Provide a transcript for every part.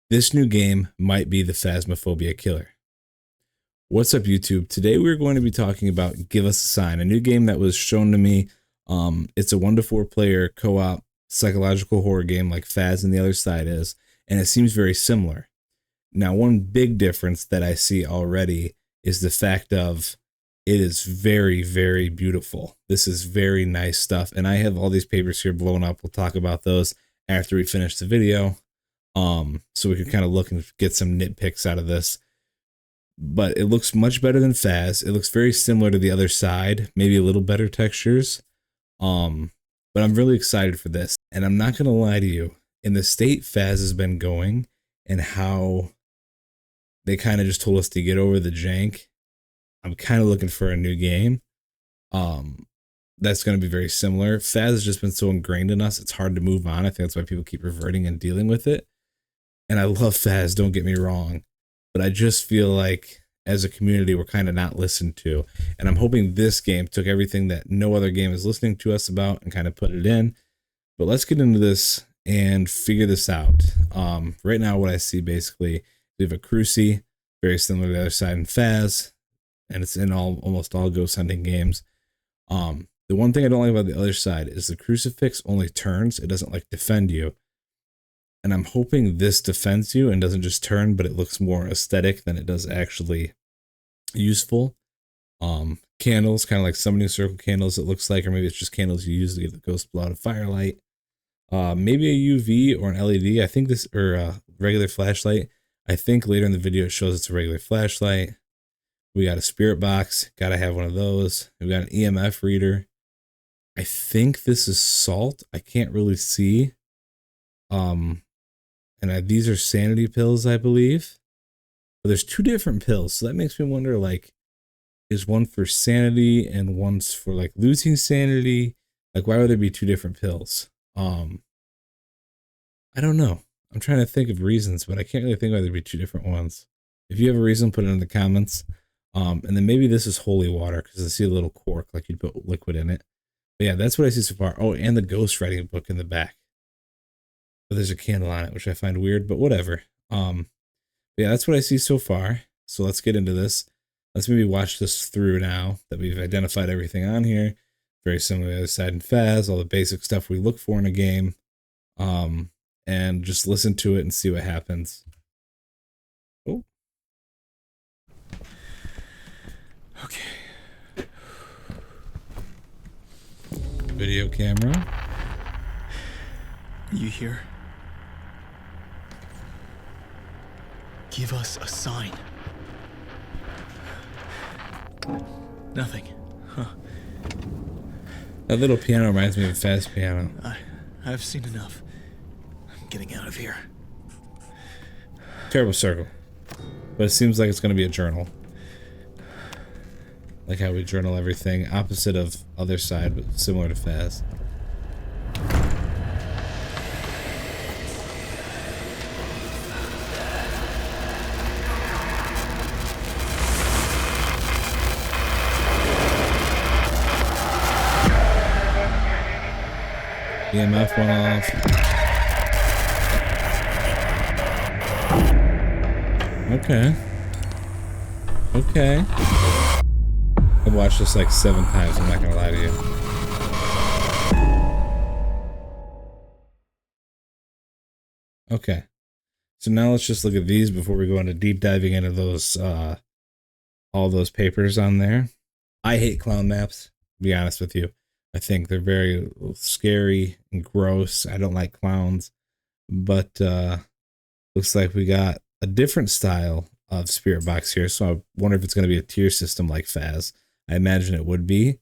This new game might be the Phasmophobia killer. What's up, YouTube? Today we're going to be talking about Give Us a Sign, a new game that was shown to me. It's a 1 to 4 player co-op psychological horror game like Phas and the Other Side is, and it seems very similar. Now, one big difference that I see already is the fact of it is very, very beautiful. This is very nice stuff, and I have all these papers here blown up. We'll talk about those after we finish the video. So we can kind of look and get some nitpicks out of this. But it looks much better than Phas. It looks very similar to the Other Side, maybe a little better textures. But I'm really excited for this. And I'm not gonna lie to you, in the state Phas has been going and how they kind of just told us to get over the jank, I'm kind of looking for a new game. That's going to be very similar. Phas has just been so ingrained in us, it's hard to move on. I think that's why people keep reverting and dealing with it. And I love Phas, don't get me wrong, but I just feel like as a community we're kind of not listened to, and I'm hoping this game took everything that no other game is listening to us about and kind of put it in. But let's get into this and figure this out. Right now what I see, basically we have a Cruci, very similar to the Other Side and Phas, and it's in almost all ghost hunting games. The one thing I don't like about the Other Side is the crucifix only turns, it doesn't like defend you. And I'm hoping this defends you and doesn't just turn, but it looks more aesthetic than it does actually useful. Candles, kind of like summoning circle candles, it looks like, or maybe it's just candles you use to get the ghost blow out of firelight. Maybe a UV or an LED. I think this, or a regular flashlight. I think later in the video it shows it's a regular flashlight. We got a spirit box, gotta have one of those. We got an EMF reader. I think this is salt. I can't really see. These are sanity pills, I believe. But there's 2 different pills, so that makes me wonder, like, is one for sanity and one's for like losing sanity? Like, why would there be 2 different pills? I don't know. I'm trying to think of reasons, but I can't really think why there'd be 2 different ones. If you have a reason, put it in the comments. And then maybe this is holy water, because I see a little cork, like you'd put liquid in it. But yeah, that's what I see so far. Oh, and the ghost writing book in the back. But there's a candle on it, which I find weird, but whatever. Yeah, that's what I see so far. So let's get into this. Let's maybe watch this through now that we've identified everything on here. Very similar to the Other Side and Phas, all the basic stuff we look for in a game. And just listen to it and see what happens. Oh. Okay. Video camera. Are you here? Give us a sign. Nothing. Huh. That little piano reminds me of a Phas piano. I've seen enough. I'm getting out of here. Terrible circle. But it seems like it's going to be a journal. Like how we journal everything. Opposite of Other Side, but similar to Phas. EMF went off. Okay. Okay. I've watched this like 7 times, I'm not gonna lie to you. Okay. So now let's just look at these before we go into deep diving into those, all those papers on there. I hate clown maps, to be honest with you. I think they're very scary and gross. I don't like clowns, but looks like we got a different style of spirit box here. So I wonder if it's going to be a tier system like Phas. I imagine it would be.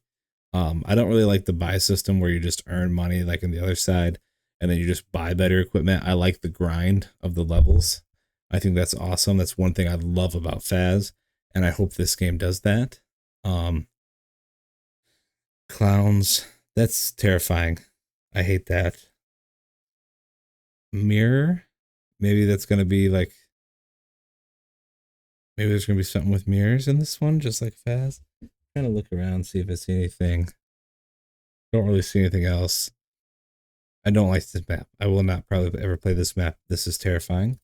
I don't really like the buy system where you just earn money like in the Other Side and then you just buy better equipment. I like the grind of the levels. I think that's awesome. That's one thing I love about Phas, and I hope this game does that. Clowns, that's terrifying. I hate that. Mirror, maybe that's gonna be like, maybe there's gonna be something with mirrors in this one, just like Phas. Kind of look around, see if I see anything. Don't really see anything else. I don't like this map. I will not probably ever play this map. This is terrifying.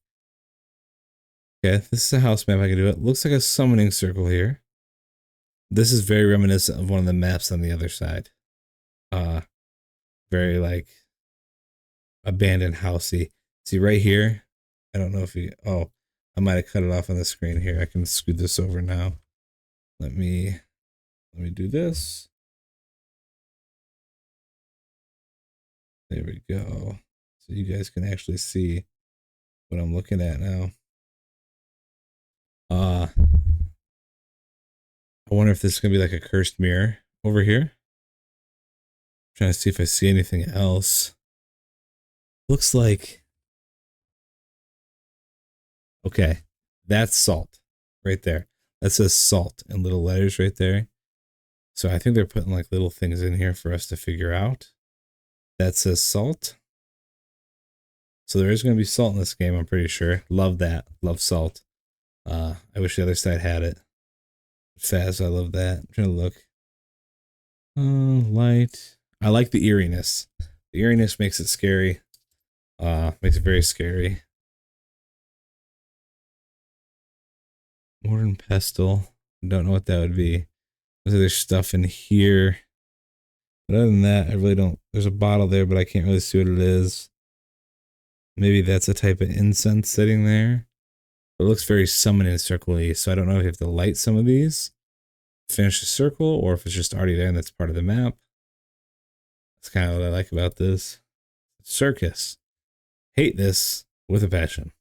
Okay, this is a house map. I can do it. Looks like a summoning circle here. This is very reminiscent of one of the maps on the other side. Very like abandoned housey. See right here. I don't know if you. Oh, I might have cut it off on the screen here. I can scoot this over now. Let me do this. There we go. So you guys can actually see what I'm looking at now. I wonder if this is gonna be like a cursed mirror over here. I'm trying to see if I see anything else. Looks like, okay, that's salt right there. That says salt in little letters right there. So I think they're putting like little things in here for us to figure out. That says salt. So there is going to be salt in this game, I'm pretty sure. Love that. Love salt. I wish the other side had it. Phas, I love that. I'm trying to look. Light. I like the eeriness. The eeriness makes it scary. Makes it very scary. Modern pestle. Don't know what that would be. There's stuff in here. But other than that, I really don't. There's a bottle there, but I can't really see what it is. Maybe that's a type of incense sitting there. But it looks very summoning circle-y, so I don't know if you have to light some of these, finish the circle, or if it's just already there and that's part of the map. That's kind of what I like about this. Circus. Hate this with a passion.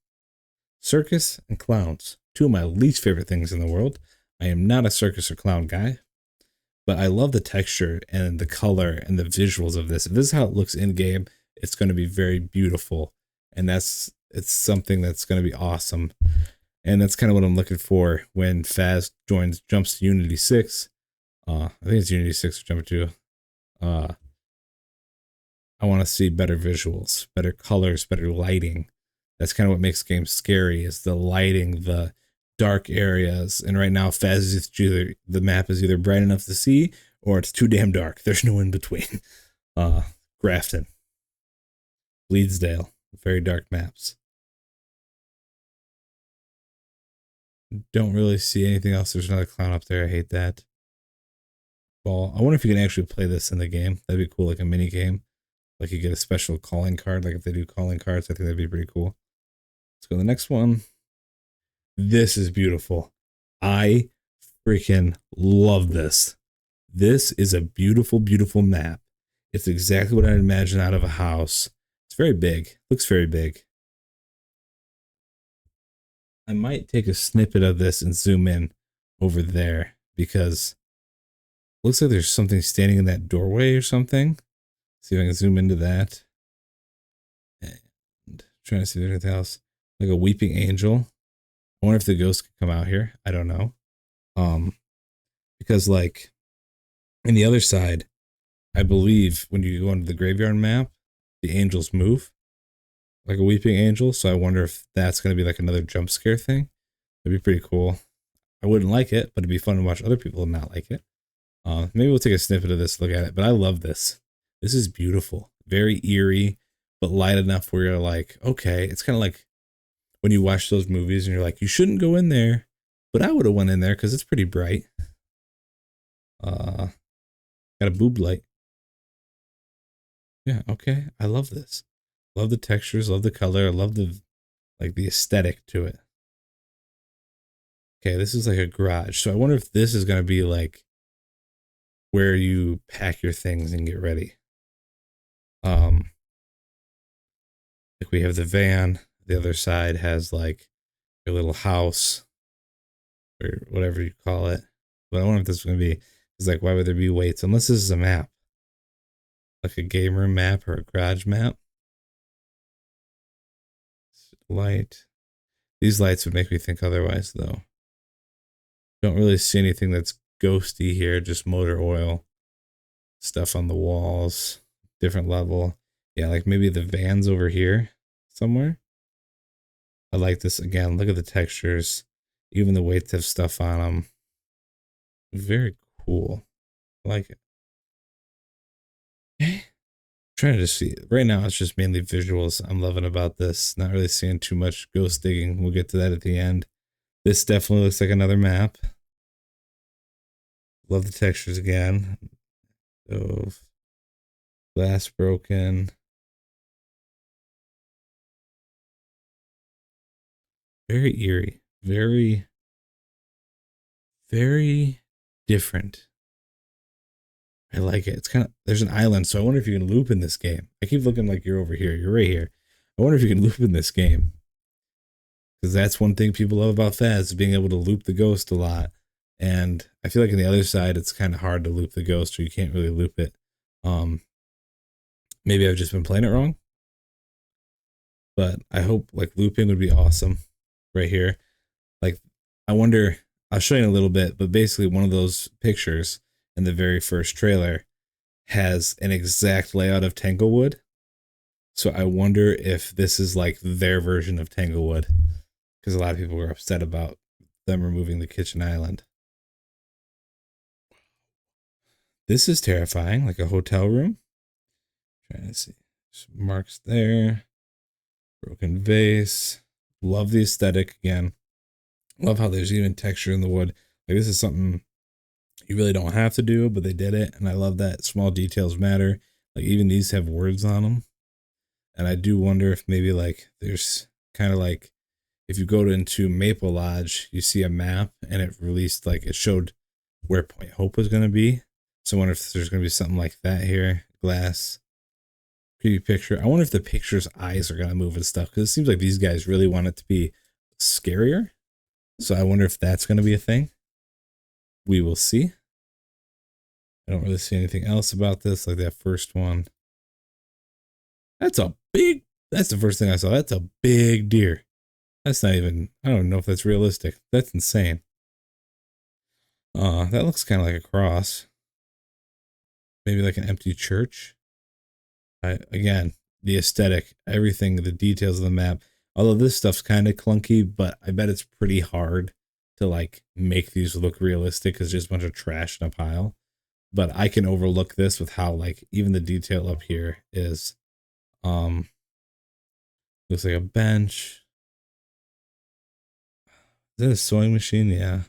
Circus and clowns. Two of my least favorite things in the world. I am not a circus or clown guy, but I love the texture and the color and the visuals of this. If this is how it looks in game, it's going to be very beautiful. And it's something that's going to be awesome. And that's kind of what I'm looking for when Phas jumps to Unity 6. I think it's Unity 6 or jump to. I want to see better visuals, better colors, better lighting. That's kind of what makes games scary, is the lighting, the dark areas. And right now, Phas is either, the map is either bright enough to see or it's too damn dark. There's no in between. Grafton, Bleedsdale, very dark maps. Don't really see anything else. There's another clown up there. I hate that. Ball. I wonder if you can actually play this in the game. That'd be cool, like a mini game. Like you get a special calling card. Like if they do calling cards, I think that'd be pretty cool. Let's go to the next one. This is beautiful. I freaking love this. This is a beautiful, beautiful map. It's exactly what I'd imagine out of a house. It's very big. Looks very big. I might take a snippet of this and zoom in over there because it looks like there's something standing in that doorway or something. See if I can zoom into that. And trying to see if there's anything else. Like a weeping angel. I wonder if the ghost could come out here. I don't know. Because like in the other side, I believe when you go into the graveyard map, the angels move like a weeping angel. So I wonder if that's going to be like another jump scare thing. That'd be pretty cool. I wouldn't like it, but it'd be fun to watch other people not like it. Maybe we'll take a snippet of this, look at it. But I love this. This is beautiful. Very eerie, but light enough where you're like, okay. It's kind of like when you watch those movies and you're like, you shouldn't go in there. But I would have went in there because it's pretty bright. Got a boob light. Yeah, okay. I love this. Love the textures, love the color, love the aesthetic to it. Okay, this is like a garage. So I wonder if this is gonna be like where you pack your things and get ready. Like we have the van, the other side has like your little house or whatever you call it. But I wonder if this is gonna be, it's like, why would there be weights? Unless this is a map. Like a game room map or a garage map. Light. These lights would make me think otherwise though. Don't really see anything that's ghosty here, just motor oil. Stuff on the walls. Different level. Yeah, like maybe the van's over here somewhere. I like this again. Look at the textures. Even the weights have stuff on them. Very cool. I like it. Okay. Trying to just see it. Right now, it's just mainly visuals I'm loving about this. Not really seeing too much ghost digging. We'll get to that at the end. This definitely looks like another map. Love the textures again. So, glass broken. Very eerie. Very, very different. I like it. It's kind of, there's an island, so I wonder if you can loop in this game. I keep looking like you're over here. You're right here. I wonder if you can loop in this game. Because that's one thing people love about Phas, is being able to loop the ghost a lot. And I feel like on the other side, it's kind of hard to loop the ghost, or you can't really loop it. Maybe I've just been playing it wrong. But I hope like looping would be awesome right here. Like, I wonder, I'll show you in a little bit, but basically one of those pictures in the very first trailer has an exact layout of Tanglewood. So I wonder if this is like their version of Tanglewood, because a lot of people were upset about them removing the kitchen island. This is terrifying, like a hotel room. Trying to see. Marks there. Broken vase. Love the aesthetic again. Love how there's even texture in the wood. Like, this is something you really don't have to do, but they did it. And I love that small details matter. Like, even these have words on them. And I do wonder if maybe like there's kind of like, if you go into Maple Lodge, you see a map and it released, like, it showed where Point Hope was going to be. So I wonder if there's going to be something like that here. Glass. Preview picture. I wonder if the picture's eyes are going to move and stuff, because it seems like these guys really want it to be scarier. So I wonder if that's going to be a thing. We will see. I don't really see anything else about this, like that first one. That's the first thing I saw. That's a big deer. That's not even, I don't know if that's realistic. That's insane. That looks kind of like a cross. Maybe like an empty church. Again, the aesthetic, everything, the details of the map. Although this stuff's kind of clunky, but I bet it's pretty hard to like make these look realistic because just a bunch of trash in a pile. But I can overlook this with how like even the detail up here is, looks like a bench. Is that a sewing machine? Yeah.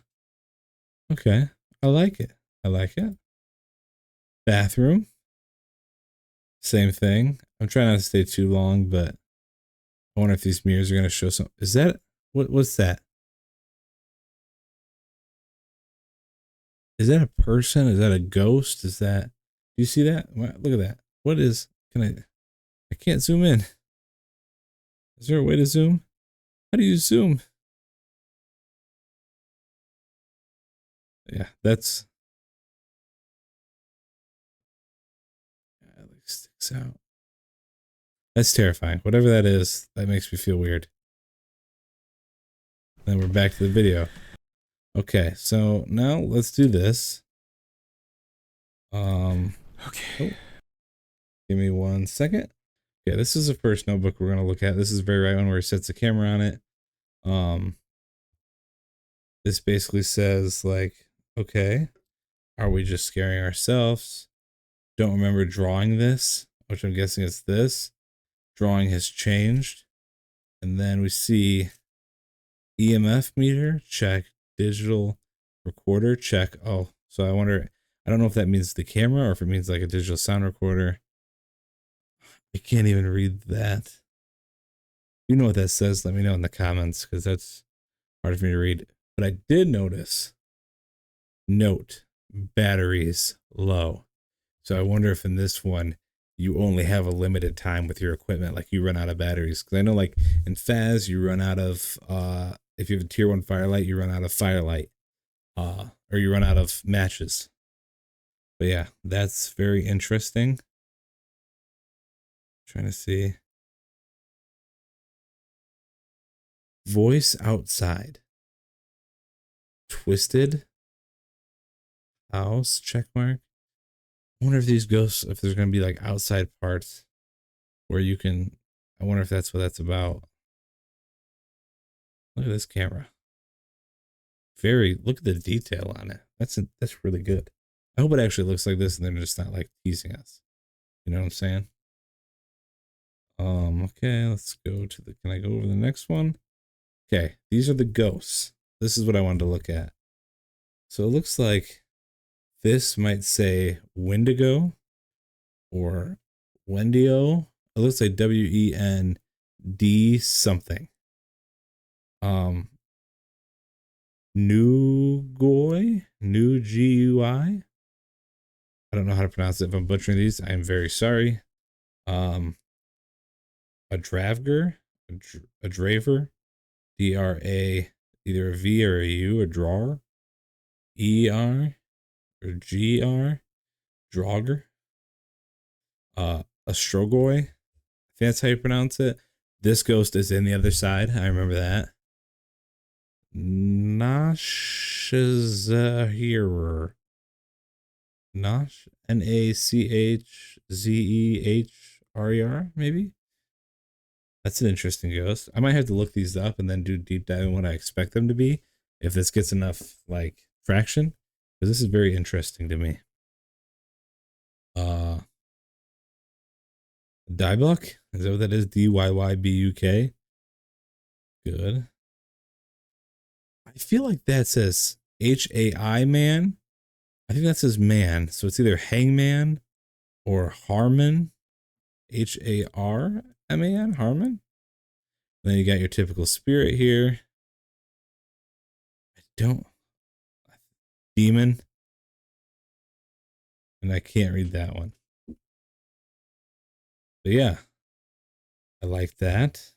Okay. I like it. I like it. Bathroom. Same thing. I'm trying not to stay too long, but I wonder if these mirrors are going to show some. Is that, what's that? Is that a person? Is that a ghost? Is that, do you see that? Look at that. What is, I can't zoom in. Is there a way to zoom? How do you zoom? Yeah, that's, yeah, it like sticks out. That's terrifying. Whatever that is, that makes me feel weird. Then we're back to the video. Okay, so now let's do this. Okay. Oh, give me 1 second. Yeah, this is the first notebook we're gonna look at. This is the very right one where it sets the camera on it. This basically says like, okay, are we just scaring ourselves? Don't remember drawing this, which I'm guessing is this. Drawing has changed. And then we see EMF meter, check. Digital recorder, check. Oh, so I wonder, I don't know if that means the camera or if it means like a digital sound recorder. I can't even read that. If you know what that says, let me know in the comments, because that's hard for me to read. But I did notice, note, batteries low. So I wonder if in this one, you only have a limited time with your equipment, like you run out of batteries. Because I know like in Phas, you run out of, if you have a tier 1 firelight, you run out of firelight, or you run out of matches. But yeah, that's very interesting. Trying to see. Voice outside. Twisted house, check mark. I wonder if these ghosts, if there's going to be like outside parts where you can, I wonder if that's what that's about. Look at this camera. Look at the detail on it. That's really good. I hope it actually looks like this and they're just not like teasing us. You know what I'm saying? Okay, let's go to the, can I go over the next one? Okay, these are the ghosts. This is what I wanted to look at. So it looks like this might say Wendigo or Wendio. It looks like WEND something. Nugoi, New GUI. I don't know how to pronounce it. If I'm butchering these, I am very sorry. A Dravger, a Draver, DRA, either a V or a U, a drawer, ER or GR, Draugr, a Strogoi. I think that's how you pronounce it. This ghost is in the other side. I remember that. Nashzeher. Nosh, NACHZEHRER, maybe? That's an interesting ghost. I might have to look these up and then do deep dive in what I expect them to be if this gets enough like traction, because this is very interesting to me. Dybuk? Is that what that is? DYYBUK? Good. I feel like that says HAI man. I think that says man. So it's either Hangman or Harmon. HARMAN, Harmon. And then you got your typical spirit here. Demon. And I can't read that one. But yeah, I like that.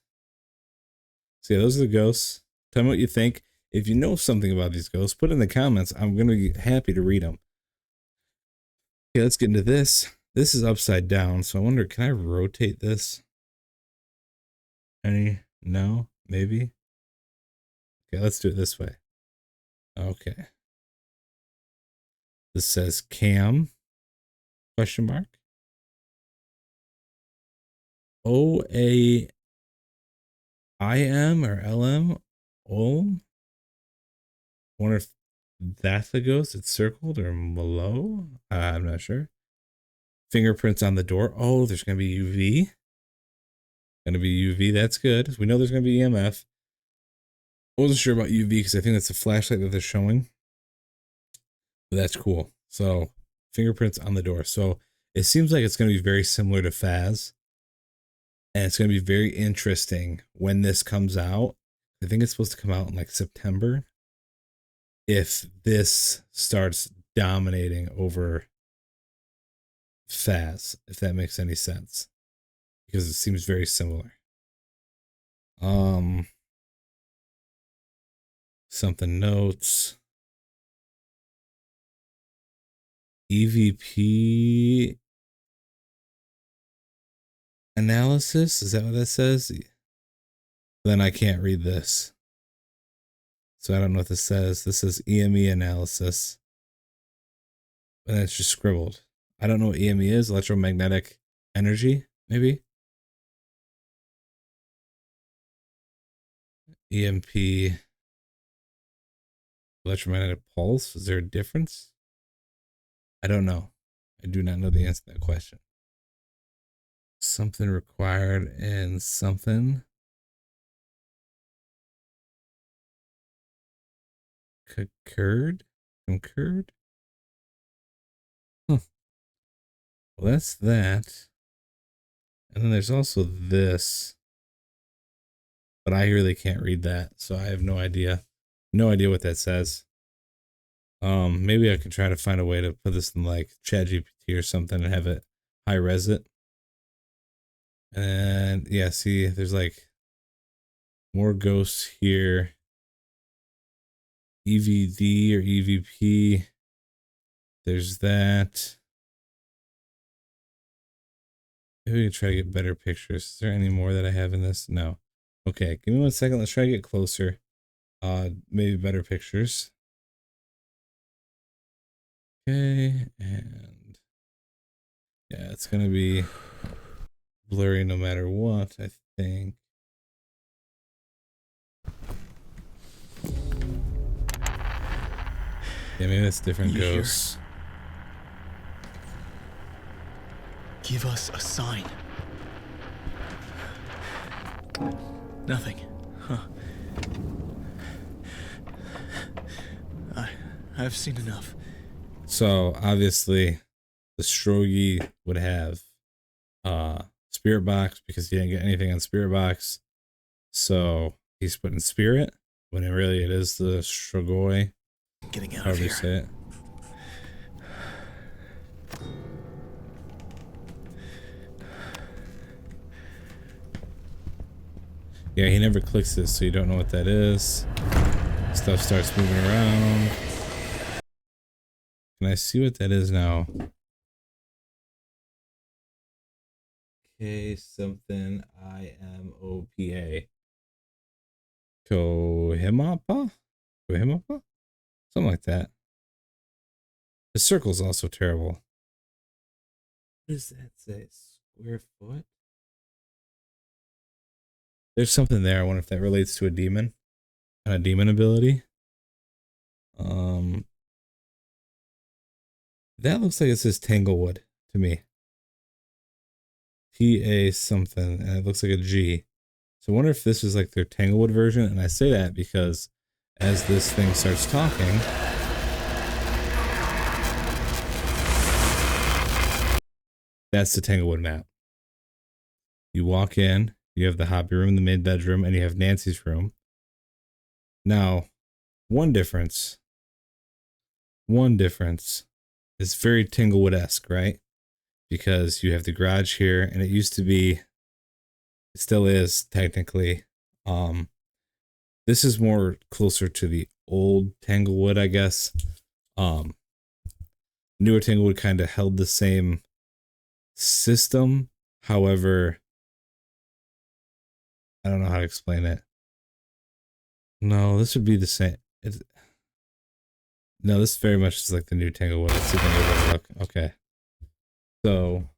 So yeah, those are the ghosts. Tell me what you think. If you know something about these ghosts, put it in the comments. I'm going to be happy to read them. Okay, let's get into this. This is upside down, so I wonder, can I rotate this? No? Maybe? Okay, let's do it this way. Okay. This says cam, question mark. OAIM or LM? Olm? Wonder if that's the ghost. It's circled or below? I'm not sure. Fingerprints on the door. Oh, there's going to be UV. Going to be UV. That's good. We know there's going to be EMF. I wasn't sure about UV because I think that's a flashlight that they're showing. But that's cool. So, fingerprints on the door. So, it seems like it's going to be very similar to Phas. And it's going to be very interesting when this comes out. I think it's supposed to come out in like September. If this starts dominating over Phas, if that makes any sense, because it seems very similar. Something notes. EVP analysis, is that what that says? Then I can't read this. So I don't know what this says. This says EME analysis. And it's just scribbled. I don't know what EME is. Electromagnetic energy, maybe? EMP. Electromagnetic pulse. Is there a difference? I don't know. I do not know the answer to that question. Something required and something. Concurred? Huh. Well, that's that. And then there's also this. But I really can't read that, so I have no idea. No idea what that says. Maybe I can try to find a way to put this in like ChatGPT or something and have it high res it. And yeah, see, there's like more ghosts here. EVD or EVP. There's that. Maybe we can try to get better pictures. Is there any more that I have in this? No. Okay, give me 1 second. Let's try to get closer. Maybe better pictures. Okay, and yeah, it's gonna be blurry no matter what, I think. Yeah, maybe that's different ghosts. Give us a sign. Nothing. Huh. I've seen enough. So obviously the Strogi would have Spirit Box because he didn't get anything on Spirit Box. So he's put in Spirit when really it is the Strogoi. I'm getting out of However you here. say it. Yeah, he never clicks this, so you don't know what that is. Stuff starts moving around. Can I see what that is now? K something IMOPA. Kohimapa? Kohimapa? Something like that. The circle's also terrible. What does that say? Square foot? There's something there. I wonder if that relates to a demon. And a demon ability. That looks like it says Tanglewood to me. TA something, and it looks like a G. So I wonder if this is like their Tanglewood version. And I say that because as this thing starts talking, that's the Tanglewood map. You walk in, you have the hobby room, the main bedroom, and you have Nancy's room. Now, one difference is very Tanglewood-esque, right? Because you have the garage here, and it used to be, it still is technically. This is more closer to the old Tanglewood, I guess. Newer Tanglewood kind of held the same system. However, I don't know how to explain it. No, this would be the same. No, this very much is like the new Tanglewood. Let's see if I can look. Okay. So,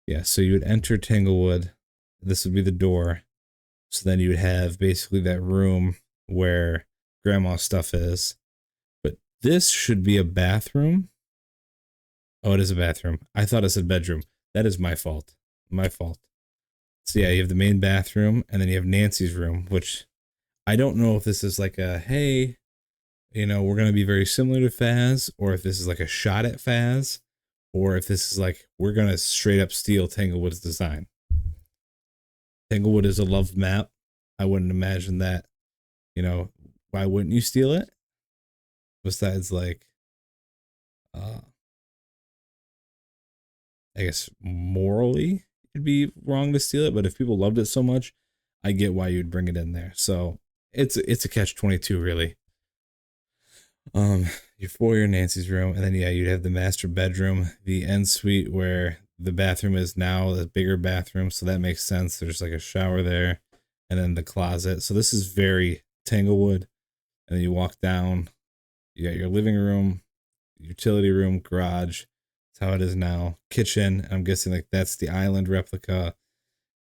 yeah, so you would enter Tanglewood. This would be the door. So then you would have basically that room where grandma's stuff is. But this should be a bathroom. Oh, it is a bathroom. I thought it said bedroom. That is my fault. My fault. So yeah, you have the main bathroom, and then you have Nancy's room, which I don't know if this is like a, hey, you know, we're going to be very similar to Phaz, or if this is like a shot at Phaz, or if this is like, we're going to straight up steal Tanglewood's design. Tanglewood is a loved map. I wouldn't imagine that, you know, why wouldn't you steal it? Besides, like, I guess morally it'd be wrong to steal it, but if people loved it so much, I get why you'd bring it in there. So it's a catch-22 really. Your foyer, Nancy's room, and then yeah, you'd have the master bedroom, the ensuite where the bathroom is now the bigger bathroom, so that makes sense. There's like a shower there, and then the closet. So this is very Tanglewood. And then you walk down, you got your living room, utility room, garage. That's how it is now. Kitchen. I'm guessing like that's the island replica,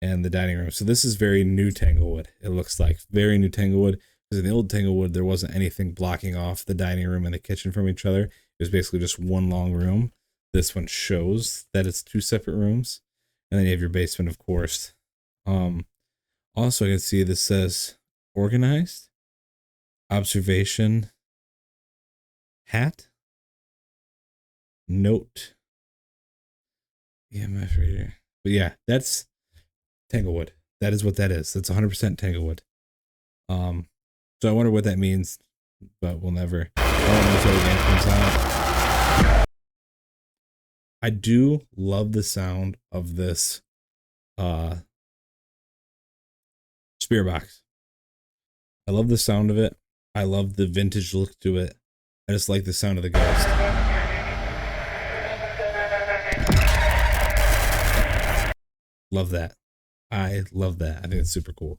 and the dining room. So this is very new Tanglewood. It looks like very new Tanglewood. Because in the old Tanglewood, there wasn't anything blocking off the dining room and the kitchen from each other. It was basically just one long room. This one shows that it's two separate rooms. And then you have your basement, of course. Also, I can see this says organized, observation, hat, note, EMF reader. But yeah, that's Tanglewood. That is what that is. That's 100% Tanglewood. So I wonder what that means, but we'll never. Until the game comes out. I do love the sound of this Spirit Box. I love the sound of it. I love the vintage look to it. I just like the sound of the ghost. Love that. I love that. I think it's super cool.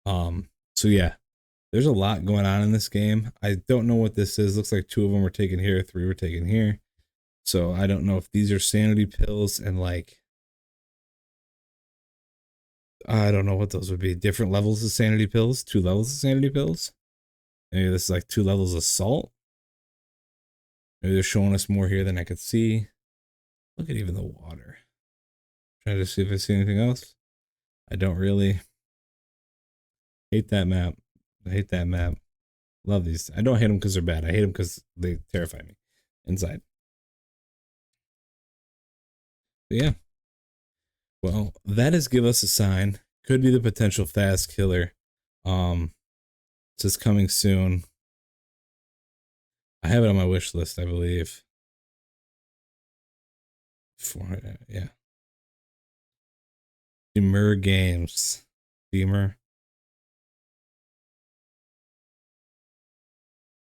So yeah, there's a lot going on in this game. I don't know what this is. Looks like 2 of them were taken here, 3 were taken here. So I don't know if these are sanity pills and like, I don't know what those would be. Different levels of sanity pills, 2 levels of sanity pills. Maybe this is like 2 levels of salt. Maybe they're showing us more here than I could see. Look at even the water. Trying to see if I see anything else. I don't really. Hate that map. I hate that map. Love these. I don't hate them because they're bad. I hate them because they terrify me inside. But yeah. Well, that is Give Us a Sign. Could be the potential fast killer. Um, it's just coming soon. I have it on my wish list, I believe. For yeah. Demur Games. Demur.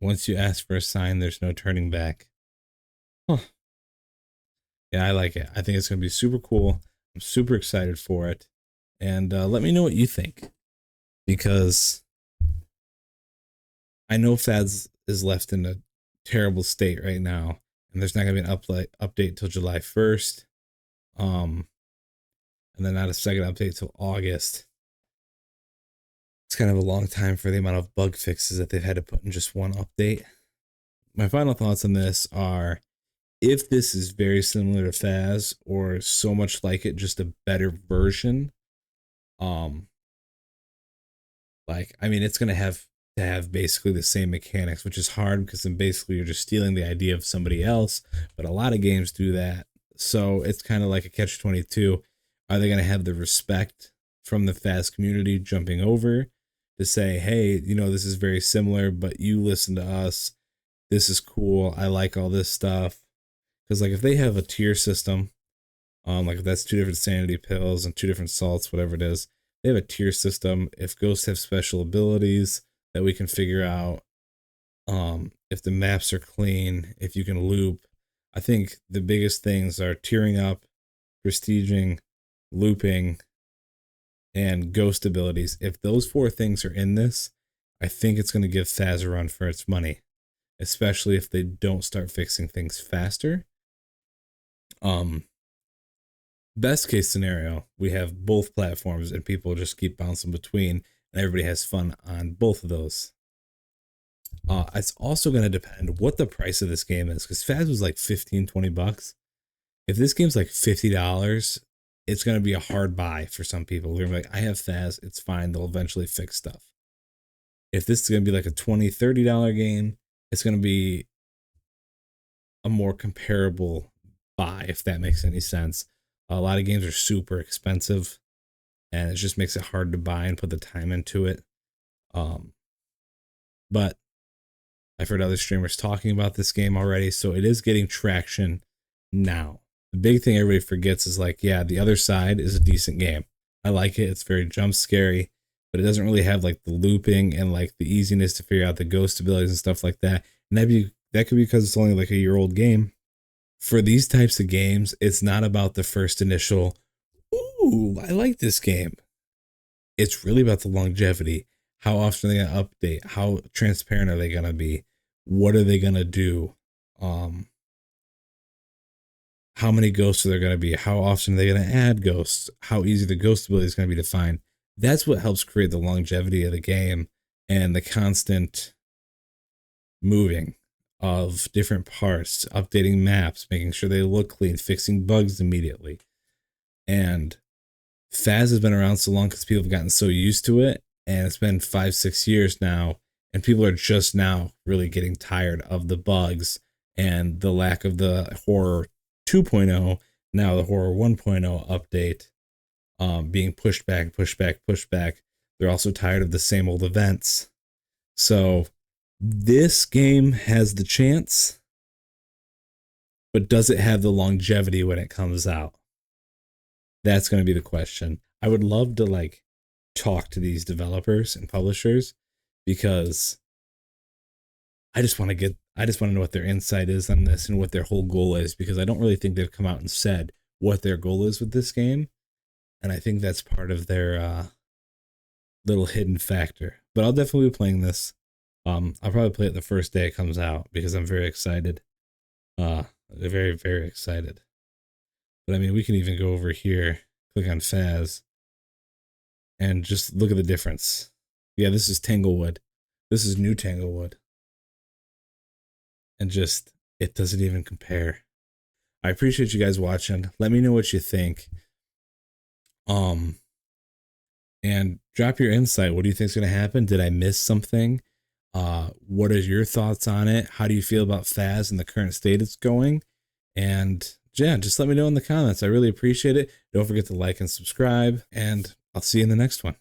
Once you ask for a sign, there's no turning back. Huh. Yeah, I like it. I think it's going to be super cool. I'm super excited for it. And let me know what you think. Because I know Fads is left in a terrible state right now. And there's not going to be an update till July 1st. And then not a second update till August. It's kind of a long time for the amount of bug fixes that they've had to put in just one update. My final thoughts on this are, if this is very similar to Phas or so much like it, just a better version, um, like, I mean, it's gonna have to have basically the same mechanics, which is hard because then basically you're just stealing the idea of somebody else. But a lot of games do that, so it's kind of like a catch-22. Are they gonna have the respect from the Phas community jumping over to say, hey, you know, this is very similar, but you listen to us. This is cool. I like all this stuff. Because like if they have a tier system, like if that's two different sanity pills and two different salts, whatever it is, they have a tier system. If ghosts have special abilities that we can figure out, if the maps are clean, if you can loop, I think the biggest things are tiering up, prestiging, looping, and ghost abilities. If those four things are in this, I think it's going to give Phas a run for its money, especially if they don't start fixing things faster. Best case scenario, we have both platforms and people just keep bouncing between and everybody has fun on both of those. It's also going to depend what the price of this game is, because Phas was like 15-20 bucks. If this game's like $50, it's going to be a hard buy for some people. They're like, I have Phas, it's fine, they'll eventually fix stuff. If this is going to be like a $20-30 game, it's going to be a more comparable buy, if that makes any sense. A lot of games are super expensive, and it just makes it hard to buy and put the time into it. But I've heard other streamers talking about this game already, so it is getting traction now. The big thing everybody forgets is like, yeah, the other side is a decent game. I like it. It's very jump scary, but it doesn't really have like the looping and like the easiness to figure out the ghost abilities and stuff like that. And that could be because it's only like a year-old game. For these types of games, it's not about the first initial, ooh, I like this game. It's really about the longevity. How often are they going to update? How transparent are they going to be? What are they going to do? How many ghosts are there going to be? How often are they going to add ghosts? How easy the ghost ability is going to be to find? That's what helps create the longevity of the game and the constant moving of different parts, updating maps, making sure they look clean, fixing bugs immediately. And Phas has been around so long because people have gotten so used to it, and it's been 5-6 years now, and people are just now really getting tired of the bugs and the lack of the horror 2.0, now the horror 1.0 update, being pushed back. They're also tired of the same old events. So this game has the chance, but does it have the longevity when it comes out? That's going to be the question. I would love to like talk to these developers and publishers, because I just want to know what their insight is on this and what their whole goal is, because I don't really think they've come out and said what their goal is with this game. And I think that's part of their little hidden factor. But I'll definitely be playing this. I'll probably play it the first day it comes out because I'm very excited. Very, very excited. But I mean, we can even go over here, click on Phas, and just look at the difference. Yeah, this is Tanglewood. This is New Tanglewood. And just, it doesn't even compare. I appreciate you guys watching. Let me know what you think. And drop your insight. What do you think is going to happen? Did I miss something? What is your thoughts on it? How do you feel about Phas and the current state it's going? And yeah, just let me know in the comments. I really appreciate it. Don't forget to like and subscribe, and I'll see you in the next one.